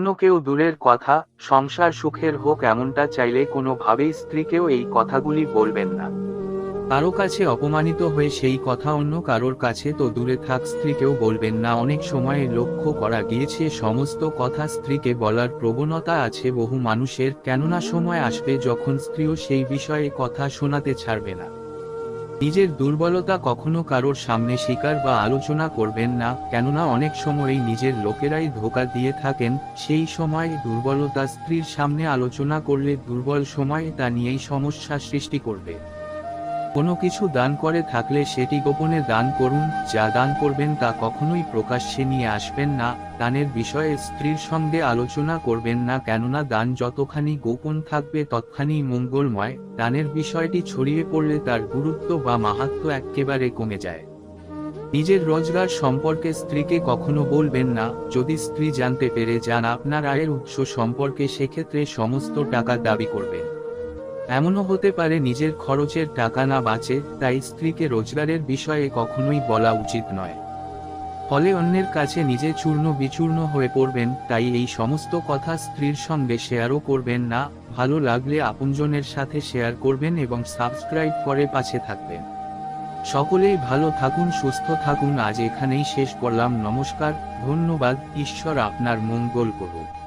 অন্য কেউ দূরের কথা, সংসার সুখের হোক এমনটা চাইলে কোনোভাবেই স্ত্রীকেও এই কথাগুলি বলবেন না। কারো কাছে অপমানিত হয়ে সেই কথা অন্য কারোর কাছে তো দূরে থাক স্ত্রীকেও বলবেন না। অনেক সময় লক্ষ্য করা গিয়েছে সমস্ত কথা স্ত্রীকে বলার প্রবণতা আছে বহু মানুষের, কেননা সময় আসবে যখন স্ত্রীও সেই বিষয়ে কথা শোনাতে ছাড়বে না। নিজের দুর্বলতা কখনো কারোর সামনে স্বীকার বা আলোচনা করবেন না, কেননা অনেক সময়ই নিজের লোকেরাই ধোঁকা দিয়ে থাকেন। সেই সময় দুর্বলতা স্ত্রীর সামনে আলোচনা করলে দুর্বল সময়ে তা নিয়েই সমস্যা সৃষ্টি করবে। কোনো কিছু দান করে থাকলে সেটি গোপনে দান করুন, যা দান করবেন তা কখনোই প্রকাশ্যে নিয়ে আসবেন না। দানের বিষয়ে স্ত্রীর সঙ্গে আলোচনা করবেন না, কেননা দান যতখানি গোপন থাকবে ততখানি মঙ্গলময়। দানের বিষয়টি ছড়িয়ে পড়লে তার গুরুত্ব বা মাহাত্ম্য একেবারে কমে যায়। নিজের রোজগার সম্পর্কে স্ত্রীকে কখনো বলবেন না। যদি স্ত্রী জানতে পেরে যান আপনার আয়ের উৎস সম্পর্কে, সেক্ষেত্রে সমস্ত টাকা দাবি করবেন। এমনও হতে পারে নিজের খরচের টাকা না বাঁচে, তাই স্ত্রীকে রোজগারের বিষয়ে কখনোই বলা উচিত নয়। ফলে অন্যের কাছে নিজে চূর্ণ বিচূর্ণ হয়ে পড়বেন। তাই এই সমস্ত কথা স্ত্রীর সঙ্গে শেয়ারও করবেন না। ভালো লাগলে আপনজনের সাথে শেয়ার করবেন এবং সাবস্ক্রাইব করে পাশে থাকবেন। সকলেই ভালো থাকুন, সুস্থ থাকুন। আজ এখানেই শেষ করলাম। নমস্কার, ধন্যবাদ। ঈশ্বর আপনার মঙ্গল করুন।